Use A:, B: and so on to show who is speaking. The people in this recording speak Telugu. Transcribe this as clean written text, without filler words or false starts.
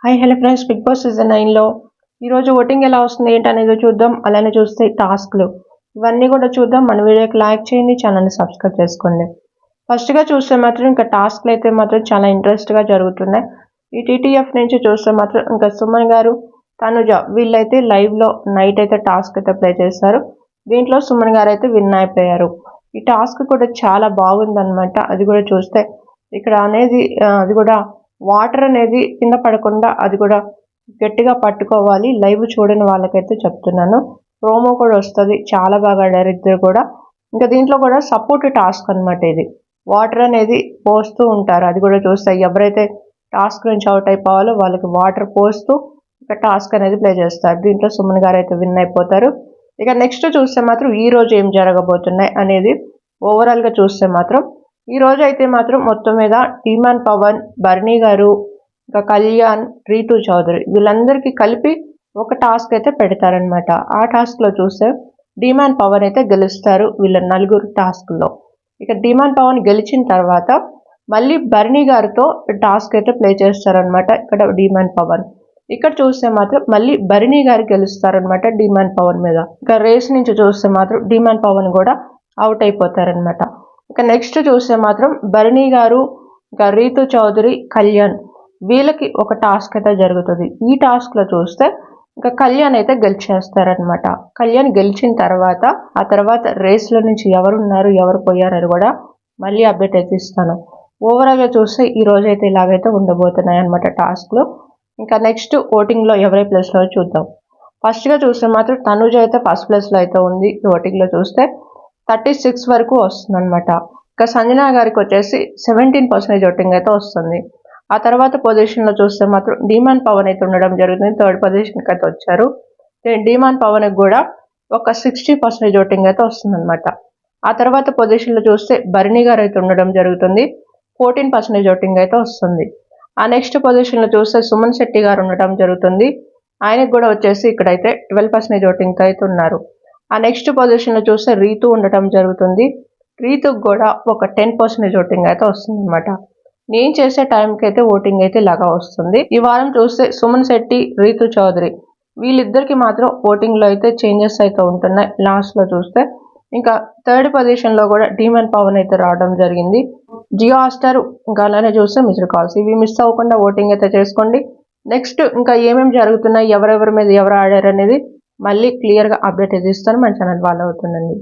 A: Hi hello friends, Big Boss season 9లో ఈరోజు ఓటింగ్ ఎలా వస్తుంది ఏంటనేది చూద్దాం. అలానే చూస్తే టాస్క్లు ఇవన్నీ కూడా చూద్దాం. మన వీడియోకి లైక్ చేయండి, ఛానల్ని సబ్స్క్రైబ్ చేసుకోండి. ఫస్ట్గా చూస్తే మాత్రం ఇంకా టాస్క్లు అయితే మాత్రం చాలా ఇంట్రెస్ట్గా జరుగుతున్నాయి. ఈ టీటీఎఫ్ నుంచి చూస్తే మాత్రం ఇంకా సుమన్ గారు, తనుజ వీళ్ళైతే లైవ్లో నైట్ అయితే టాస్క్ అయితే ప్లే చేస్తారు. దీంట్లో సుమన్ గారు అయితే విన్ అయిపోయారు. ఈ టాస్క్ కూడా చాలా బాగుందన్నమాట. అది కూడా చూస్తే ఇక్కడ అనేది అది కూడా వాటర్ అనేది కింద పడకుండా అది కూడా గట్టిగా పట్టుకోవాలి. లైవ్ చూడని వాళ్ళకైతే చెప్తున్నాను. ప్రోమో కూడా వస్తుంది, చాలా బాగా ఆడారు ఇద్దరు కూడా. ఇంకా దీంట్లో కూడా సపోర్ట్ టాస్క్ అనమాట. ఇది వాటర్ అనేది పోస్తూ ఉంటారు. అది కూడా చూస్తే ఎవరైతే టాస్క్ నుంచి అవుట్ అయిపోవాలో వాళ్ళకి వాటర్ పోస్తూ ఇక టాస్క్ అనేది ప్లే చేస్తారు. దీంట్లో సుమన్ గారు అయితే విన్ అయిపోతారు. ఇక నెక్స్ట్ చూస్తే మాత్రం ఈ రోజు ఏం జరగబోతున్నాయి అనేది ఓవరాల్గా చూస్తే మాత్రం ఈ రోజు అయితే మాత్రం మొత్తం మీద టీమాన్ పవన్, బర్నీ గారు, ఇంకా కళ్యాణ్, రీతు చౌదరి వీళ్ళందరికీ కలిపి ఒక టాస్క్ అయితే పెడతారనమాట. ఆ టాస్క్లో చూస్తే డిమాన్ పవన్ అయితే గెలుస్తారు వీళ్ళ నలుగురు టాస్క్లో. ఇక డిమాన్ పవన్ గెలిచిన తర్వాత మళ్ళీ బర్నీ గారితో టాస్క్ అయితే ప్లే చేస్తారనమాట. ఇక్కడ డిమాన్ పవన్ ఇక్కడ చూస్తే మాత్రం మళ్ళీ బర్నీ గారు గెలుస్తారనమాట డిమాన్ పవన్ మీద. ఇక రేస్ నుంచి చూస్తే మాత్రం డిమాన్ పవన్ కూడా అవుట్ అయిపోతారనమాట. ఇక నెక్స్ట్ చూస్తే మాత్రం బర్నీ గారు, ఇంకా రీతు చౌదరి, కళ్యాణ్ వీళ్ళకి ఒక టాస్క్ అయితే జరుగుతుంది. ఈ టాస్క్లో చూస్తే ఇంకా కళ్యాణ్ అయితే గెలిచేస్తారనమాట. కళ్యాణ్ గెలిచిన తర్వాత ఆ తర్వాత రేస్లో నుంచి ఎవరున్నారు ఎవరు పోయారని కూడా మళ్ళీ అప్డేట్ అయితే ఇస్తాను. ఓవరాల్గా చూస్తే ఈ రోజు అయితే ఇలాగైతే ఉండబోతున్నాయి అనమాట టాస్క్లు. ఇంకా నెక్స్ట్ ఓటింగ్లో ఎవరి ప్లేస్లో చూద్దాం. ఫస్ట్గా చూస్తే మాత్రం తనుజ అయితే ఫస్ట్ ప్లేస్లో అయితే ఉంది. ఓటింగ్లో చూస్తే 36 వరకు వస్తుందన్నమాట. ఇక సంజన గారికి వచ్చేసి 17% ఓటింగ్ అయితే వస్తుంది. ఆ తర్వాత పొజిషన్లో చూస్తే మాత్రం డిమాన్ పవన్ అయితే ఉండడం జరుగుతుంది. 3rd పొజిషన్కి అయితే వచ్చారు. డిమాన్ పవన్కి కూడా ఒక 60% ఓటింగ్ అయితే వస్తుందన్నమాట. ఆ తర్వాత పొజిషన్లో చూస్తే బర్నీ గారు అయితే ఉండడం జరుగుతుంది. 14% ఓటింగ్ అయితే వస్తుంది. ఆ నెక్స్ట్ పొజిషన్లో చూస్తే సుమన్ శెట్టి గారు ఉండడం జరుగుతుంది. ఆయనకు కూడా వచ్చేసి ఇక్కడైతే 12% ఓటింగ్ అయితే ఉన్నారు. ఆ నెక్స్ట్ పొజిషన్లో చూస్తే రీతు ఉండటం జరుగుతుంది. రీతుకు కూడా ఒక 10% ఓటింగ్ అయితే వస్తుంది అనమాట. నేను చేసే టైంకి అయితే ఓటింగ్ అయితే ఇలాగా వస్తుంది. ఈ వారం చూస్తే సుమన్ శెట్టి, రీతు చౌదరి వీళ్ళిద్దరికి మాత్రం ఓటింగ్లో అయితే చేంజెస్ అయితే ఉంటున్నాయి. లాస్ట్లో చూస్తే ఇంకా 3rd పొజిషన్లో కూడా డిమాన్ పవన్ అయితే రావడం జరిగింది. జియో హాట్‌స్టార్ ఇంకా అలానే చూస్తే మిస్డ్ కాల్స్ ఇవి మిస్ అవ్వకుండా ఓటింగ్ అయితే చేసుకోండి. నెక్స్ట్ ఇంకా ఏమేమి జరుగుతున్నాయి, ఎవరెవరి మీద ఎవరు ఆడారు అనేది మళ్ళీ క్లియర్గా అప్డేట్ అయితే ఇస్తాను. మన ఛానల్ ఫాలో అవుతుండండి.